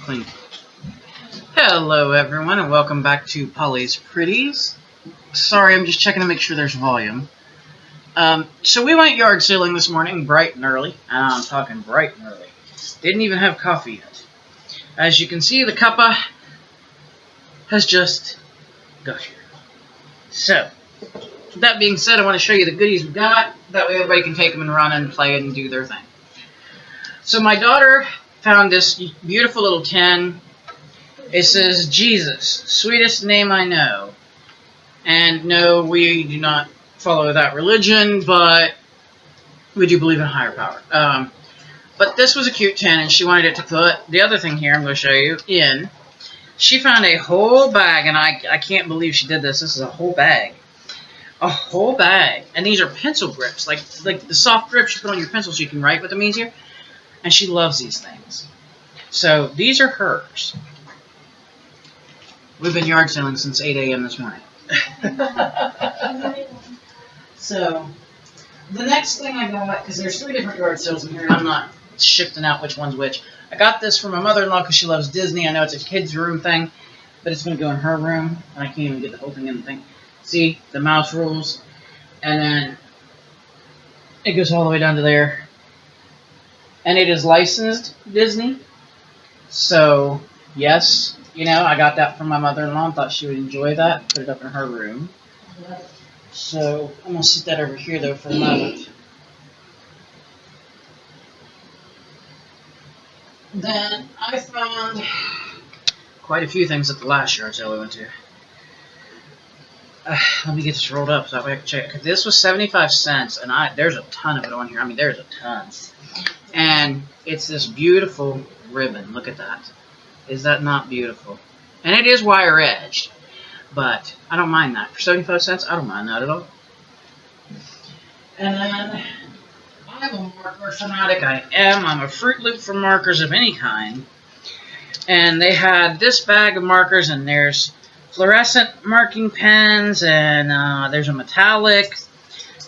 Clean. Hello everyone and welcome back to Polly's Pretties. Sorry, I'm just checking to make sure there's volume. So we went yard selling this morning bright and early. And I'm talking bright and early. Didn't even have coffee yet. As you can see, the cuppa has just got here. So, that being said, I want to show you the goodies we got. That way everybody can take them and run and play and do their thing. So my daughter found this beautiful little tin. It says, Jesus, sweetest name I know. And no, we do not follow that religion, but we do believe in a higher power. But this was a cute tin, and she wanted it to put the other thing here I'm going to show you in. She found a whole bag, and I can't believe she did this. This is a whole bag. A whole bag. And these are pencil grips, like the soft grips you put on your pencil so you can write with them easier. And she loves these things. So these are hers. We've been yard selling since 8 a.m. this morning. So the next thing I got, because there's 3 different yard sales in here, and I'm not shifting out which one's which. I got this from my mother-in-law because she loves Disney. I know it's a kid's room thing, but it's going to go in her room, and I can't even get the whole thing in the thing. See, the mouse rules, and then it goes all the way down to there. And it is licensed Disney, so yes, you know, I got that from my mother-in-law and thought she would enjoy that. Put it up in her room. So I'm going to sit that over here, though, for a moment. Then I found quite a few things at the last yard sale we went to. Let me get this rolled up so that way I can check it. This was 75 cents, and there's a ton of it on here. I mean, there's a ton. And it's this beautiful ribbon. Look at that. Is that not beautiful? And it is wire edged, but I don't mind that. For 75 cents, I don't mind that at all. And then I'm a marker fanatic. I am. I'm a Fruit Loop for markers of any kind. And they had this bag of markers, and there's fluorescent marking pens, and there's a metallic,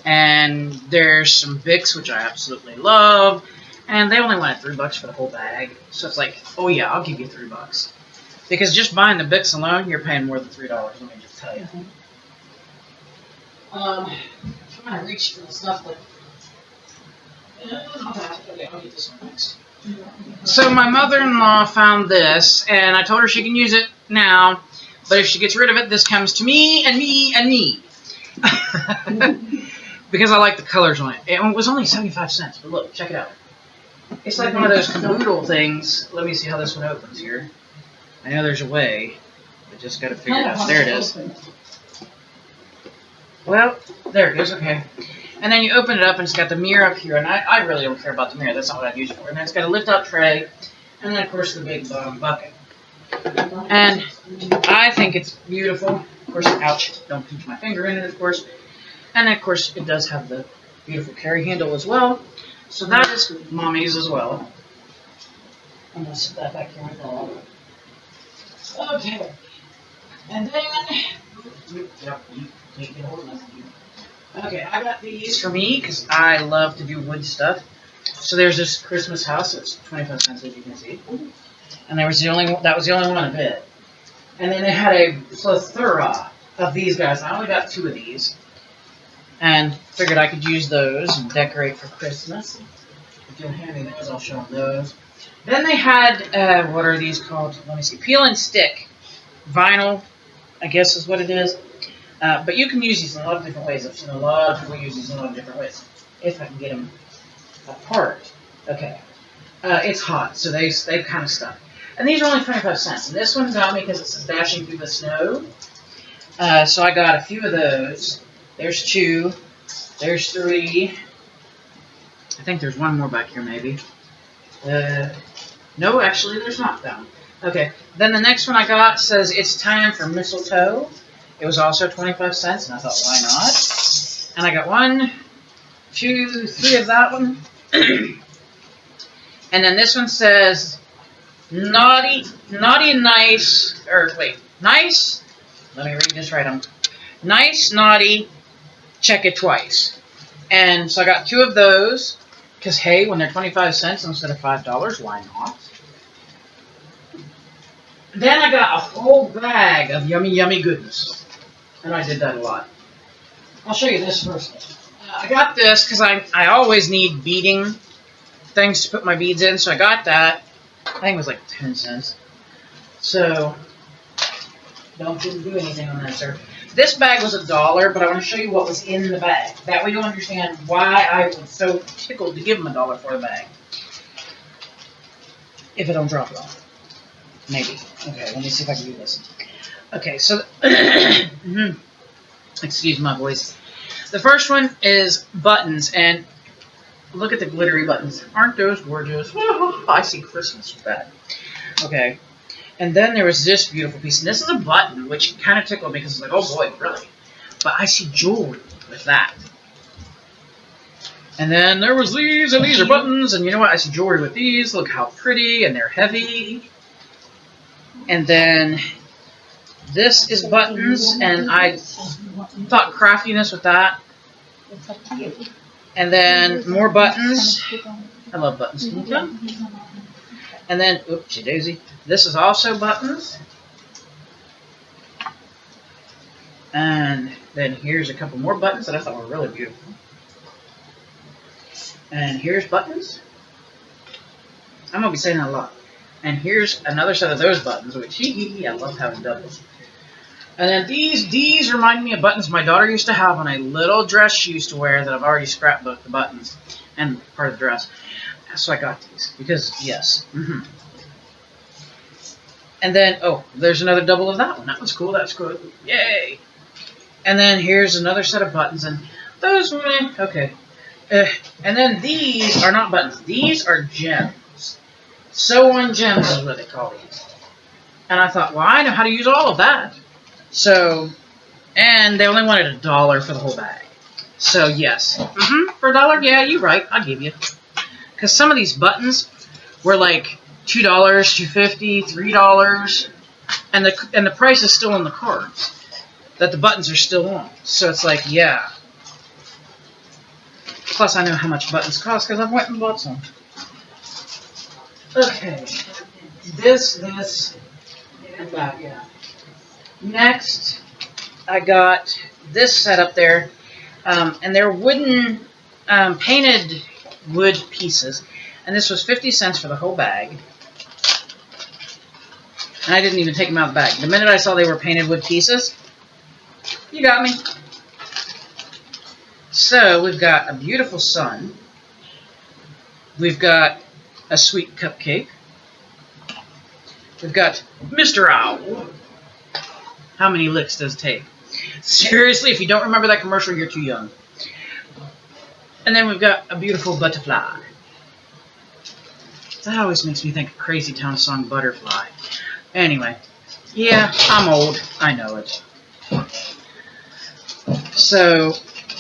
and there's some Bics, which I absolutely love. And they only wanted $3 for the whole bag. So it's like, oh yeah, I'll give you $3. Because just buying the Bics alone, you're paying more than $3, let me just tell you. I'm trying to reach for the stuff that... Okay, I'll get this one next. So my mother-in-law found this, and I told her she can use it now, but if she gets rid of it, this comes to me, and me, and me. Because I like the colors on it. It was only 75 cents, but look, check it out. It's like one of those caboodle things. Let me see how this one opens here. I know there's a way. I just got to figure it out. There it is. Well, there it is. Okay. And then you open it up, and it's got the mirror up here. And I really don't care about the mirror. That's not what I'd use it for. And then it's got a lift-out tray. And then, of course, the big bottom bucket. And I think it's beautiful. Of course, ouch. Don't pinch my finger in it, of course. And, of course, it does have the beautiful carry handle as well. So that is Mommy's as well. I'm going to sit that back here with that. Okay. And then... Okay, I got these for me because I love to do wood stuff. So there's this Christmas house. It's 25 cents, as you can see. And that was the only one of it. And then they had a plethora of these guys. I only got 2 of these. And figured I could use those and decorate for Christmas. If you'll hand me those, I'll show them those. Then they had, what are these called? Let me see. Peel and stick. Vinyl, I guess is what it is. But you can use these in a lot of different ways. I've seen a lot of people use these in a lot of different ways. If I can get them apart. Okay. It's hot, so they've kind of stuck. And these are only 25 cents. And this one got me because it says dashing through the snow. So I got a few of those. There's 2. There's 3. I think there's 1 more back here, maybe. No, actually, there's not that one. Okay. Then the next one I got says, it's time for mistletoe. It was also 25 cents, and I thought, why not? And I got 1, 2, 3 of that one. And then this one says, naughty, nice, or wait, nice. Let me read this right. Nice, naughty, check it twice. And so I got 2 of those, because hey, when they're 25 cents instead of $5, why not? Then I got a whole bag of yummy, yummy goodness. And I did that a lot. I'll show you this first. I got this because I always need beading things to put my beads in, so I got that. I think it was like 10 cents. So, didn't do anything on that, sir. This bag was $1, but I want to show you what was in the bag. That way you'll understand why I was so tickled to give him $1 for the bag. If it don't drop it off. Maybe. Okay, let me see if I can do this. Okay, so... excuse my voice. The first one is buttons, and look at the glittery buttons. Aren't those gorgeous? I see Christmas with that. Okay. And then there was this beautiful piece, and this is a button, which kind of tickled me because it's like, oh boy, really? But I see jewelry with that. And then there was these, and these are buttons, and you know what? I see jewelry with these. Look how pretty, and they're heavy. And then this is buttons, and I thought craftiness with that. And then more buttons. I love buttons. Can you tell? And then, oopsie daisy, this is also buttons. And then here's a couple more buttons that I thought were really beautiful. And here's buttons. I'm going to be saying that a lot. And here's another set of those buttons, which I love having doubles. And then these remind me of buttons my daughter used to have on a little dress she used to wear that I've already scrapbooked the buttons and part of the dress. So I got these because, yes. And then, oh, there's another double of that one. That was cool. That's good. Yay. And then here's another set of buttons. And those, okay. And then these are not buttons. These are gems. Sew-on gems is what they call these. And I thought, well, I know how to use all of that. So, and they only wanted $1 for the whole bag. So, yes. For $1, yeah, you're right. I'll give you. Because some of these buttons were like $2, $2.50, $3, and the price is still in the cards. That the buttons are still on. So it's like, yeah. Plus, I know how much buttons cost because I've went and bought some. Okay. This, and that, yeah. Next, I got this set up there, and they're wooden, painted wood pieces, and this was 50 cents for the whole bag. And I didn't even take them out of the bag. The minute I saw they were painted wood pieces, you got me. So, we've got a beautiful sun. We've got a sweet cupcake. We've got Mr. Owl. How many licks does it take? Seriously, if you don't remember that commercial, you're too young. And then we've got a beautiful butterfly. That always makes me think of Crazy Town song Butterfly. Anyway, yeah, I'm old. I know it. So,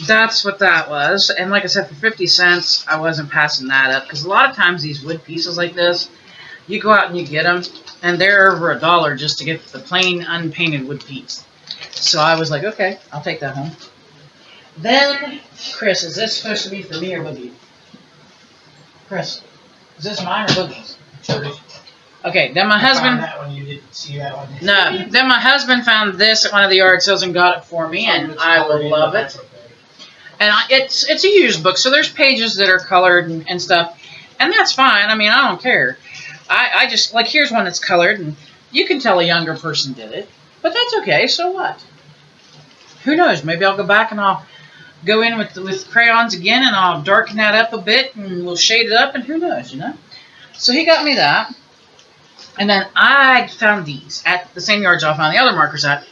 that's what that was. And like I said, for 50 cents, I wasn't passing that up. Because a lot of times these wood pieces like this, you go out and you get them, and they're over $1 just to get the plain, unpainted wood piece. So I was like, okay, I'll take that home. Then, Chris, is this supposed to be for me or Boogie? Chris, is this mine or Boogie's? Sure is. Okay, then my husband... That one, you didn't see that one. No, then my husband found this at one of the yard sales and got it for me, and I will love it. And it's a used book, so there's pages that are colored and stuff, and that's fine. I mean, I don't care. I just, like, here's one that's colored, and you can tell a younger person did it, but that's okay, so what? Who knows? Maybe I'll go back and I'll go in with crayons again, and I'll darken that up a bit, and we'll shade it up, and who knows, you know? So he got me that, and then I found these at the same yards I found the other markers at,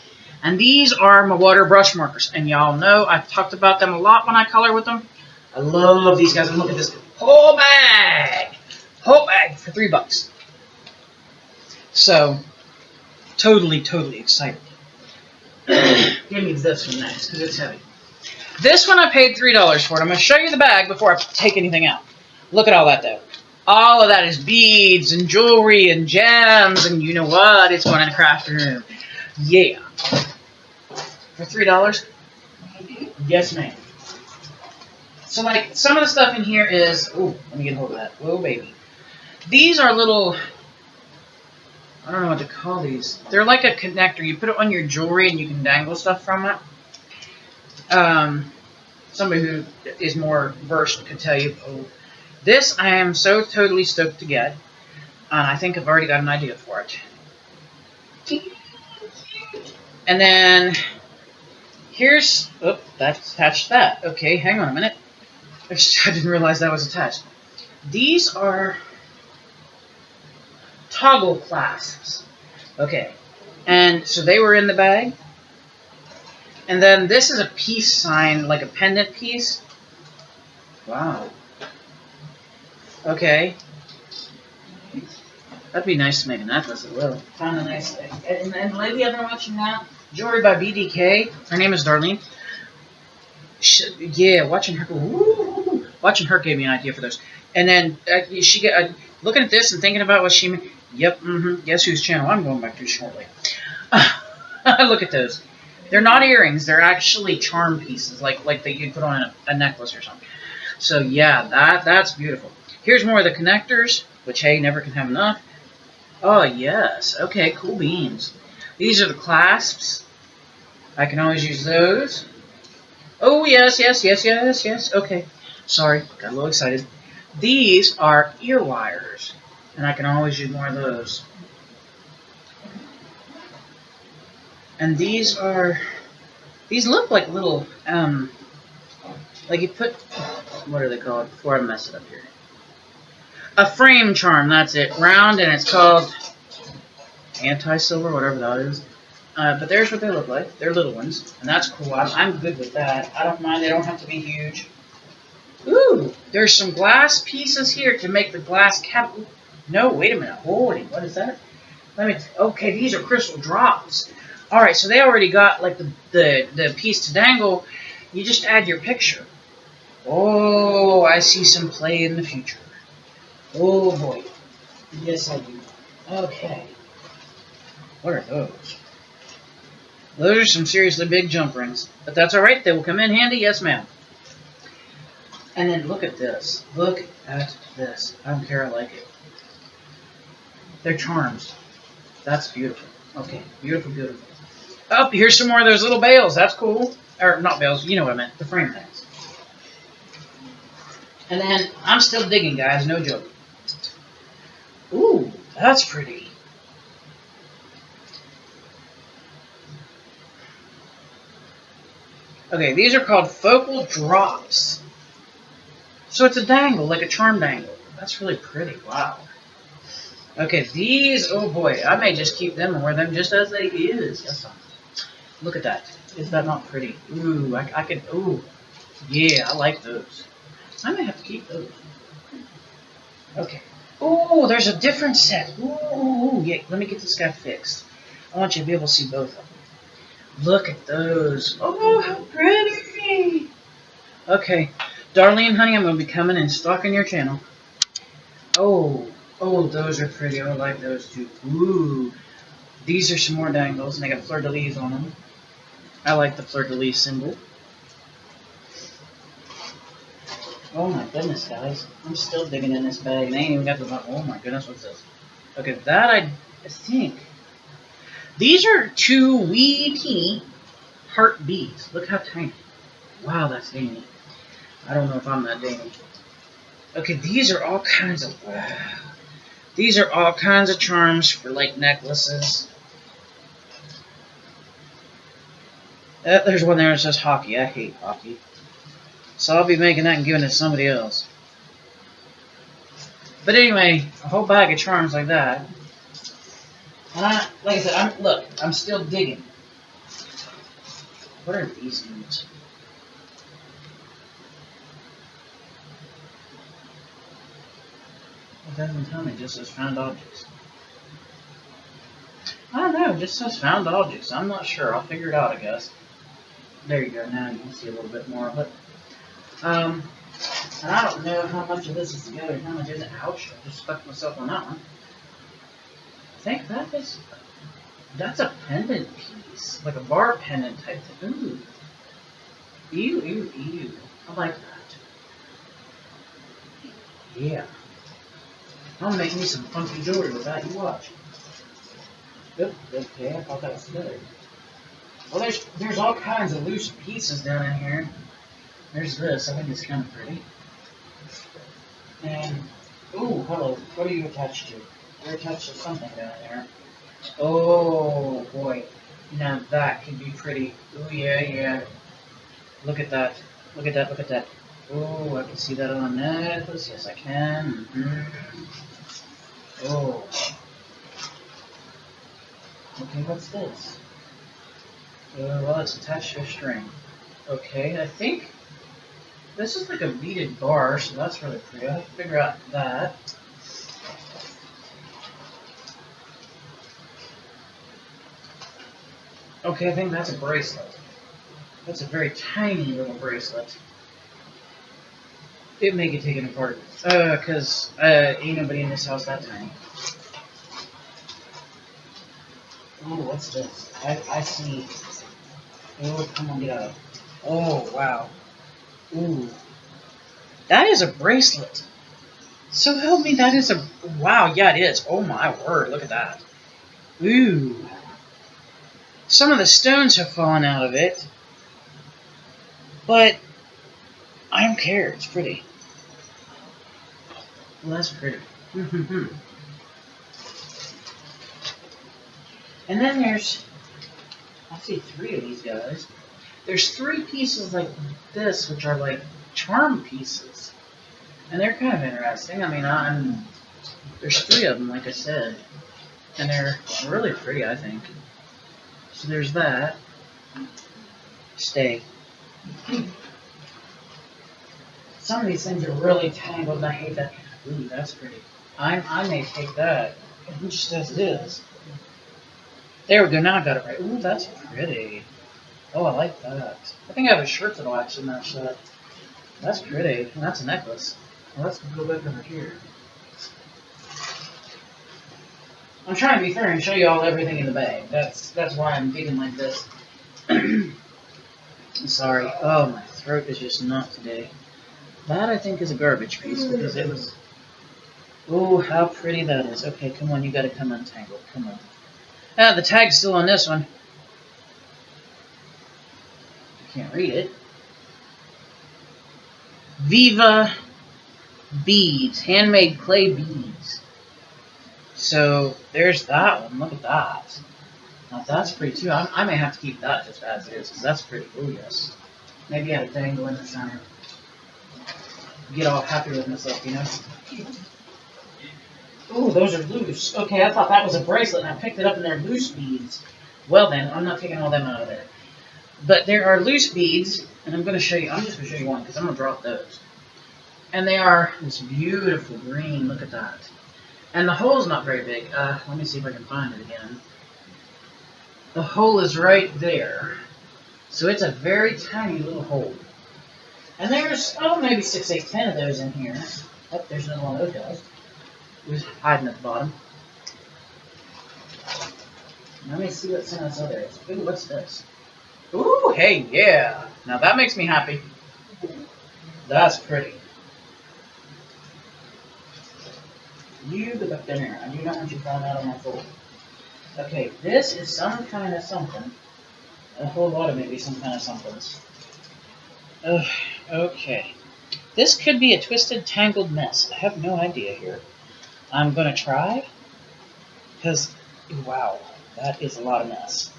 and these are my water brush markers, and y'all know I've talked about them a lot when I color with them. I love these guys, and look at this whole bag! Whole bag for $3. So, totally excited. Give me this one next, because it's heavy. This one I paid $3 for it. I'm going to show you the bag before I take anything out. Look at all that, though. All of that is beads and jewelry and gems, and you know what? It's going in a crafting room. Yeah. For $3? Yes, ma'am. So, like, some of the stuff in here is... Ooh, let me get a hold of that. Whoa, baby. These are little I don't know what to call these. They're like a connector. You put it on your jewelry and you can dangle stuff from it. Somebody who is more versed could tell you. Oh, this I am so totally stoked to get. I think I've already got an idea for it. And then here's, oh, that's attached to that. Okay, hang on a minute. I didn't realize that was attached. These are toggle clasps. Okay, and so they were in the bag. And then this is a peace sign, like a pendant piece. Wow. Okay. That'd be nice to make a necklace as well. Found a nice thing. And the lady I've been watching now, Jewelry by BDK. Her name is Darlene. Yeah, watching her go, woo, watching her gave me an idea for those. And then she get looking at this and thinking about what she made. Yep, guess whose channel I'm going back to shortly. Look at those. They're not earrings. They're actually charm pieces, like that you'd put on a necklace or something. So yeah, that's beautiful. Here's more of the connectors, which hey, never can have enough. Oh yes, okay, cool beans. These are the clasps. I can always use those. Oh yes. Okay, sorry, got a little excited. These are ear wires, and I can always use more of those. And these look like little, like you put, what are they called? Before I mess it up here. A frame charm, that's it. Round, and it's called anti-silver, whatever that is. But there's what they look like. They're little ones, and that's cool. I'm good with that. I don't mind. They don't have to be huge. Ooh, there's some glass pieces here to make the glass cap. No, wait a minute. Holy, what is that? Okay, these are crystal drops. All right, so they already got like the piece to dangle. You just add your picture. Oh, I see some play in the future. Oh boy. Yes, I do. Okay. What are those? Those are some seriously big jump rings. But that's alright. They will come in handy. Yes, ma'am. And then look at this. Look at this. I don't care. I like it. They're charms. That's beautiful. Okay. Beautiful, beautiful. Oh, here's some more of those little bales. That's cool. Or not bales. You know what I meant. The frame things. And then I'm still digging, guys. No joke. Ooh, that's pretty. Okay, these are called focal drops. So it's a dangle, like a charm dangle. That's really pretty. Wow. Okay, these, oh boy, I may just keep them and wear them just as they is. Yes, look at that. Is that not pretty? Ooh, I can, ooh. Yeah, I like those. I may have to keep those. Okay. Oh, there's a different set. Ooh, yeah, let me get this guy fixed. I want you to be able to see both of them. Look at those. Oh, how pretty. Okay. Darlene, honey, I'm going to be coming and stalking your channel. Oh, those are pretty. I like those too. Ooh. These are some more dangles, and they got fleur-de-lis on them. I like the fleur-de-lis symbol. Oh my goodness, guys. I'm still digging in this bag, and I ain't even got the, oh my goodness, what's this? Okay, that I think. These are two wee teeny heart beads. Look how tiny. Wow, that's dainty. I don't know if I'm that dainty. Okay, these are all kinds of, wow. These are all kinds of charms for like necklaces. There's one there that says hockey. I hate hockey. So I'll be making that and giving it to somebody else. But anyway, a whole bag of charms like that. And like I said, I'm still digging. What are these things? It doesn't tell me, it just says found objects. I don't know, it just says found objects. I'm not sure. I'll figure it out, I guess. There you go, now you can see a little bit more of it. And I don't know how much of this is together and how much isn't. Ouch, I just stuck myself on that one. I think that's a pendant piece. Like a bar pendant type thing. Ooh. Ew. I like that. Yeah. I'll make me some funky jewelry with that, you watch. Oop, okay, I thought that was together. Well, there's all kinds of loose pieces down in here. There's this. I think it's kind of pretty. And ooh, hello. What are you attached to? You're attached to something down there. Oh boy. Now that could be pretty. Oh yeah, yeah. Look at that. Look at that. Look at that. Oh, I can see that on a necklace. Yes, I can. Oh. Okay, what's this? Well, it's attached to a string. Okay, I think this is like a beaded bar, so that's really pretty. I have to figure out that. Okay, I think that's a bracelet. That's a very tiny little bracelet. It may get taken apart. Because ain't nobody in this house that tiny. Oh, what's this? I see. Oh, come on, get out. Oh, wow. Ooh. That is a bracelet. So help me, that is a... Wow, yeah, it is. Oh, my word, look at that. Ooh. Some of the stones have fallen out of it. But I don't care. It's pretty. Well, that's pretty. And then there's... I see 3 of these guys. There's 3 pieces like this, which are like charm pieces. And they're kind of interesting. I mean, there's 3 of them, like I said. And they're really pretty, I think. So there's that. Stay. Some of these things are really tangled, and I hate that. Ooh, that's pretty. I may take that. Just as it is. There we go, now I got it right. Ooh, that's pretty. Oh, I like that. I think I have a shirt that'll actually match that. That's pretty. And that's a necklace. Well, let's go back over here. I'm trying to be fair and show you all everything in the bag. That's why I'm digging like this. I'm sorry. Oh, my throat is just not today. That, I think, is a garbage piece because it was... Oh, how pretty that is. Okay, come on, you gotta come untangled. Come on. Ah, the tag's still on this one. I can't read it. Viva beads. Handmade clay beads. So, there's that one. Look at that. Now, that's pretty, too. I may have to keep that just as is, because that's pretty. Oh, yes. Maybe add a dangle in the center. Get all happy with myself, you know? Ooh, those are loose. Okay, I thought that was a bracelet, and I picked it up, and they're loose beads. Well, then, I'm not taking all them out of there. But there are loose beads, and I'm going to show you. I'm just going to show you one, because I'm going to drop those. And they are this beautiful green. Look at that. And the hole's not very big. Let me see if I can find it again. The hole is right there. So it's a very tiny little hole. And there's, maybe 6, 8, 10 of those in here. Oh, there's another one of those guys. Who's hiding at the bottom. Let me see what some of this other is. Ooh, what's this? Ooh, hey, yeah. Now that makes me happy. That's pretty. You go back down here. I do not want you falling out of my fold. Okay, this is some kind of something. A whole lot of maybe some kind of somethings. Okay. This could be a twisted, tangled mess. I have no idea here. I'm going to try. Because, wow, that is a lot of mess.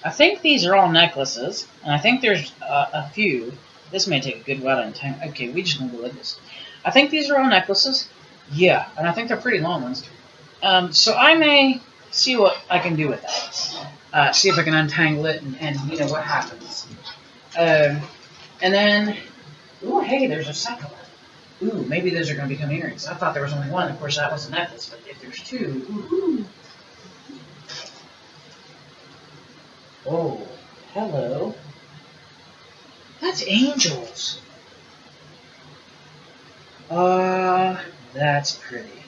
I think these are all necklaces. And I think there's a few. This may take a good while to untangle. Okay, we just going to go like this. I think these are all necklaces. Yeah, and I think they're pretty long ones. So I may see what I can do with that. See if I can untangle it and you know what happens. And then, ooh, hey, there's a second one. Ooh, maybe those are going to become earrings. I thought there was only one. Of course, that was a necklace. But if there's 2, woohoo! Oh, hello. That's angels. That's pretty.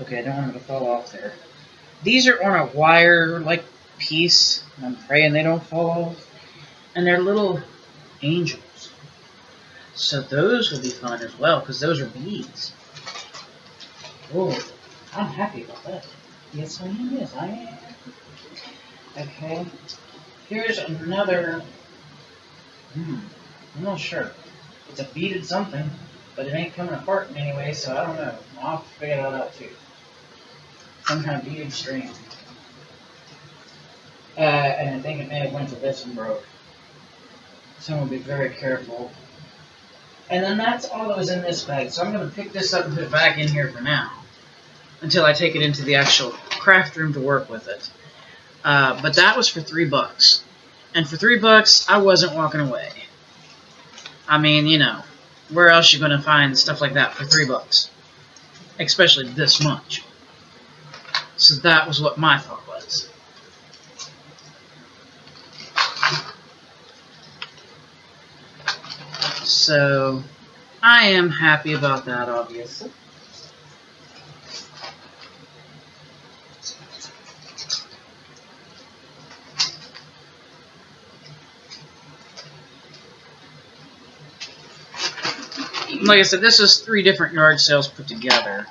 Okay, I don't want them to fall off there. These are on a wire-like piece. I'm praying they don't fall off. And they're little angels. So those will be fun as well, because those are beads. Oh, I'm happy about that. Yes, I am. Yes, I am. Okay. Here's another. I'm not sure. It's a beaded something, but it ain't coming apart in any way, so I don't know. I'll have to figure that out too. Some kind of beaded string. And I think it may have went to this and broke. So I'm going to be very careful. And then that's all that was in this bag. So I'm going to pick this up and put it back in here for now. Until I take it into the actual craft room to work with it. But that was for $3. And for $3, I wasn't walking away. I mean, you know, where else you going to find stuff like that for $3? Especially this much. So that was what my thought was. So I am happy about that, obviously. Like I said, this is 3 different yard sales put together.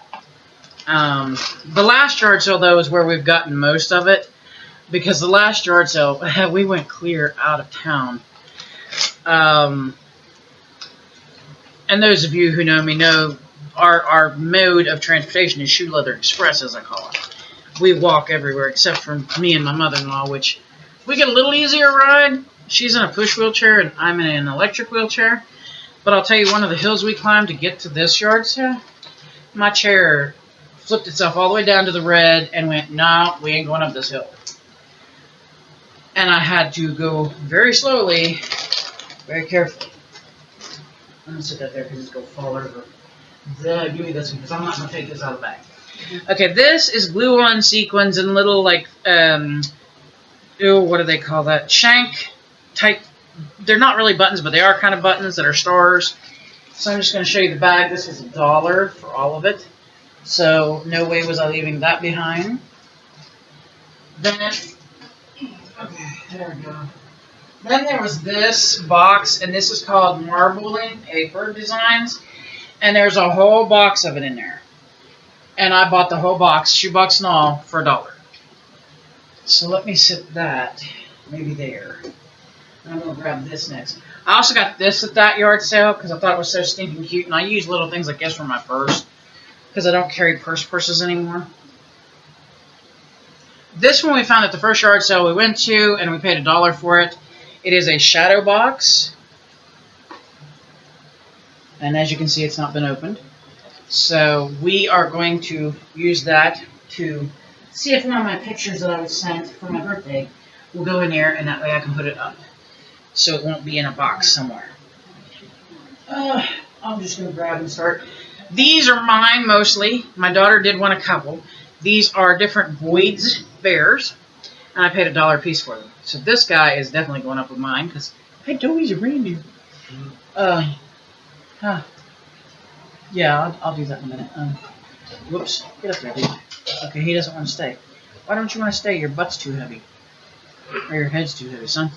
The last yard sale, though, is where we've gotten most of it. Because the last yard sale, we went clear out of town. And those of you who know me know our mode of transportation is Shoe Leather Express, as I call it. We walk everywhere, except for me and my mother-in-law, which we get a little easier ride. She's in a push wheelchair, and I'm in an electric wheelchair. But I'll tell you, one of the hills we climbed to get to this yard sale, my chair flipped itself all the way down to the red and went, no, we ain't going up this hill. And I had to go very slowly, very carefully. I'm going to sit that there because it's going to fall over. Give me this one because I'm not going to take this out of the bag. Okay, this is glue-on sequins and little, like, what do they call that? Shank type. They're not really buttons, but they are kind of buttons that are stars. So I'm just going to show you the bag. This was $1 for all of it. So no way was I leaving that behind. Then, okay, there we go. Then there was this box, and this is called Marbling Paper Designs. And there's a whole box of it in there. And I bought the whole box, shoebox and all, for $1. So let me sit that maybe there. I'm going to grab this next. I also got this at that yard sale because I thought it was so stinking cute. And I use little things like this for my purse because I don't carry purses anymore. This one we found at the first yard sale we went to, and we paid $1 for it. It is a shadow box. And as you can see, it's not been opened. So we are going to use that to see if one of my pictures that I was sent for my birthday will go in there, and that way I can put it up. So it won't be in a box somewhere. I'm just going to grab and start. These are mine mostly. My daughter did want a couple. These are different Boyd's bears, and I paid $1 a piece for them. So this guy is definitely going up with mine because I know he's a reindeer. Yeah, I'll do that in a minute. Whoops, get up there, dude. Okay, he doesn't want to stay. Why don't you want to stay? Your butt's too heavy. Or your head's too heavy, son.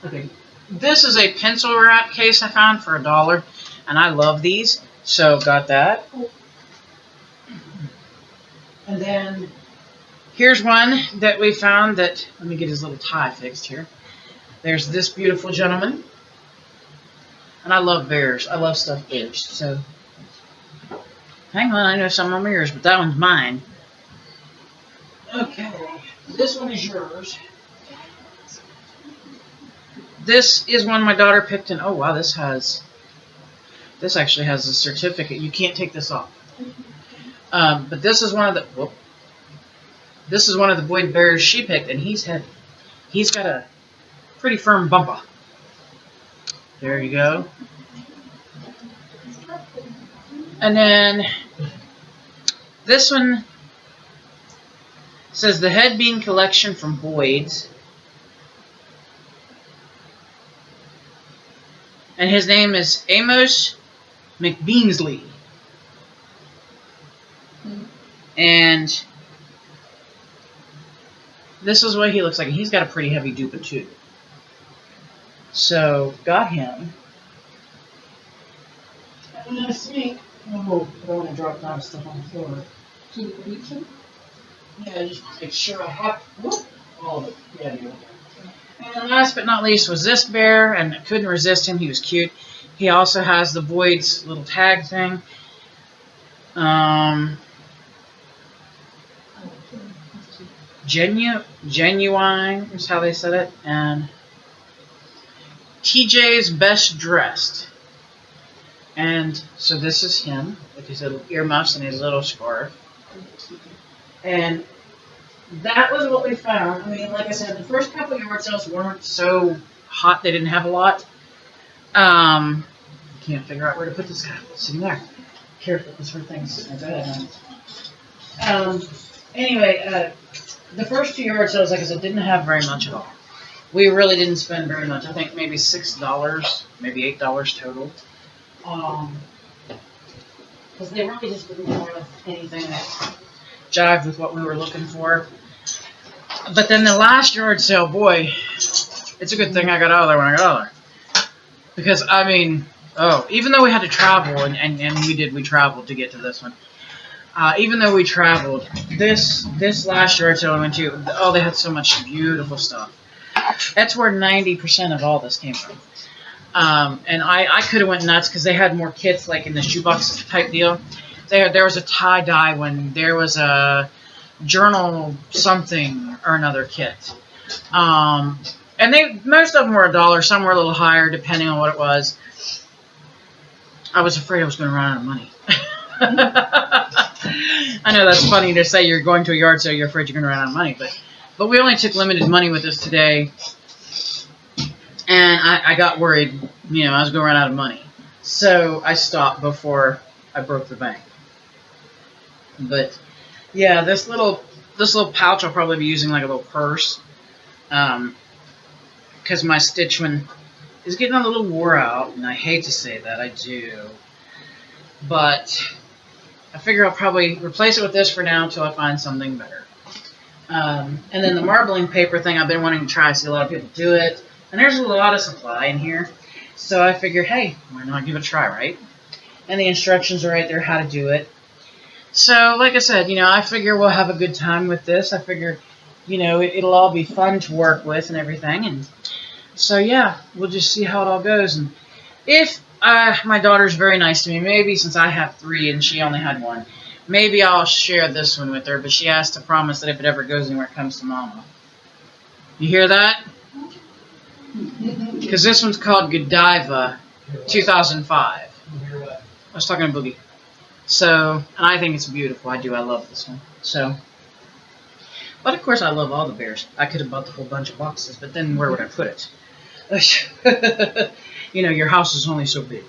Okay, this is a pencil wrap case I found for $1, and I love these, so got that. And then here's one that we found that, let me get his little tie fixed here. There's this beautiful gentleman, and I love bears. I love stuffed bears, so hang on, I know some of them are yours, but that one's mine. Okay, this one is yours. This is one my daughter picked, and oh wow, this actually has a certificate. You can't take this off. But this is one of the Boyd bears she picked, and he's heavy. He's got a pretty firm bumper. There you go. And then this one says the Head Bean Collection from Boyd's. And his name is Amos McBeansley. And this is what he looks like. He's got a pretty heavy duper too. So, got him. And let's see. Oh, I don't want to drop down stuff on the floor. Can you reach him? I just want to make sure I have all of it. Yeah, you. And last but not least was this bear, and I couldn't resist him. He was cute. He also has the Boyd's little tag thing. Genuine is how they said it, and TJ's best dressed. And so this is him with his little earmuffs and his little scarf. And that was what we found. I mean, like I said, the first couple of yard sales weren't so hot. They didn't have a lot. Can't figure out where to put this guy. Sitting there. Careful, this sort of thing's anyway, the first 2 yard sales, like I said, didn't have very much at all. We really didn't spend very much. I think maybe $6, maybe $8 total. Because they really just didn't have anything that jived with what we were looking for. But then the last yard sale, boy, it's a good thing I got out of there when I got out of there. Because, I mean, even though we had to travel, and we traveled to get to this one. Even though we traveled, this last yard sale I went to, they had so much beautiful stuff. That's where 90% of all this came from. And I could have went nuts because they had more kits, like in the shoebox type deal. There was a tie-dye one. There was a journal something or another kit. And most of them were $1. Some were a little higher, depending on what it was. I was afraid I was going to run out of money. I know that's funny to say you're going to a yard sale, you're afraid you're going to run out of money. But we only took limited money with us today. And I got worried, I was going to run out of money. So I stopped before I broke the bank. But yeah, this little pouch I'll probably be using like a little purse. Because my stitch one is getting a little wore out, and I hate to say that, I do. But I figure I'll probably replace it with this for now until I find something better. And then the marbling paper thing I've been wanting to try. I see a lot of people do it. And there's a lot of supply in here. So I figure, hey, why not give it a try, right? And the instructions are right there how to do it. So, like I said, I figure we'll have a good time with this. I figure, it'll all be fun to work with and everything. And so, yeah, we'll just see how it all goes. And if my daughter's very nice to me, maybe since I have 3 and she only had 1, maybe I'll share this one with her. But she has to promise that if it ever goes anywhere, it comes to Mama. You hear that? Because this one's called Godiva 2005. I was talking to Boogie. So, and I think it's beautiful. I do. I love this one. So, but of course I love all the bears. I could have bought the whole bunch of boxes, but then where would I put it? Your house is only so big.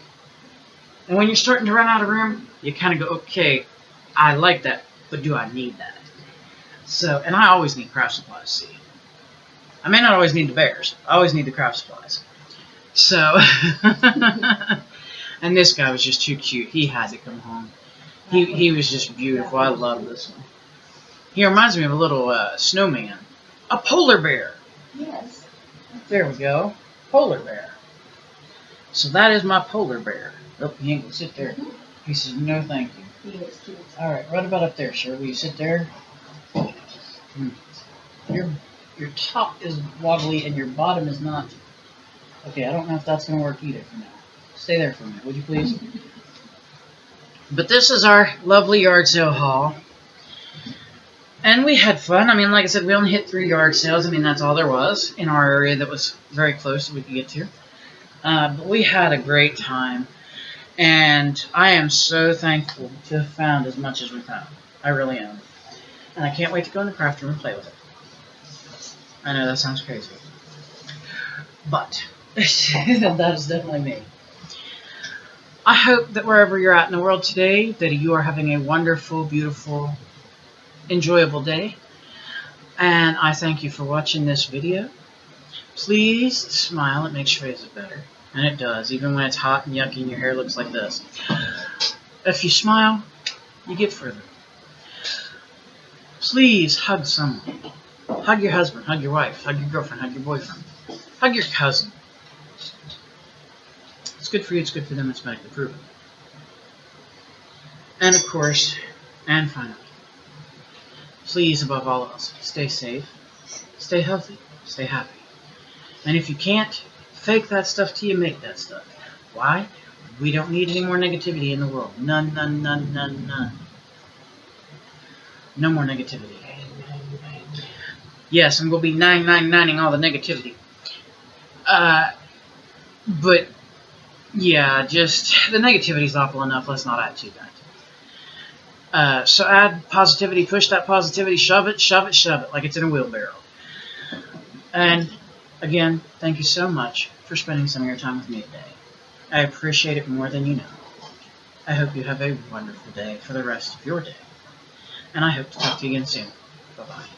And when you're starting to run out of room, you kind of go, okay, I like that, but do I need that? So, and I always need craft supplies, see. I may not always need the bears. I always need the craft supplies. So, and this guy was just too cute. He had to come home. He was just beautiful. I love this one. He reminds me of a little snowman. A polar bear. Yes. There we go. Polar bear. So that is my polar bear. Oh, he ain't gonna sit there. He says, no thank you. He is cute. Alright, right about up there, sir. Will you sit there? Your top is wobbly and your bottom is not. Okay, I don't know if that's going to work either for now. Stay there for a minute, would you please? But this is our lovely yard sale haul. And we had fun. I mean, like I said, we only hit 3 yard sales. I mean, that's all there was in our area that was very close that we could get to. But we had a great time. And I am so thankful to have found as much as we found. I really am. And I can't wait to go in the craft room and play with it. I know that sounds crazy. But that is definitely me. I hope that wherever you're at in the world today, that you are having a wonderful, beautiful, enjoyable day. And I thank you for watching this video. Please smile. It makes your face look better. And it does, even when it's hot and yucky and your hair looks like this. If you smile, you get further. Please hug someone. Hug your husband, hug your wife, hug your girlfriend, hug your boyfriend. Hug your cousin. It's good for you, it's good for them, it's medically proven. And of course, and finally, please, above all else, stay safe, stay healthy, stay happy. And if you can't fake that stuff till you make that stuff. Why? We don't need any more negativity in the world. None, none, none, none, none. No more negativity. Yes, I'm going to be 999ing all the negativity. But, yeah, just, the negativity's awful enough. Let's not add to that. So add positivity, push that positivity, shove it, shove it, shove it, like it's in a wheelbarrow. And, again, thank you so much for spending some of your time with me today. I appreciate it more than you know. I hope you have a wonderful day for the rest of your day. And I hope to talk to you again soon. Bye-bye.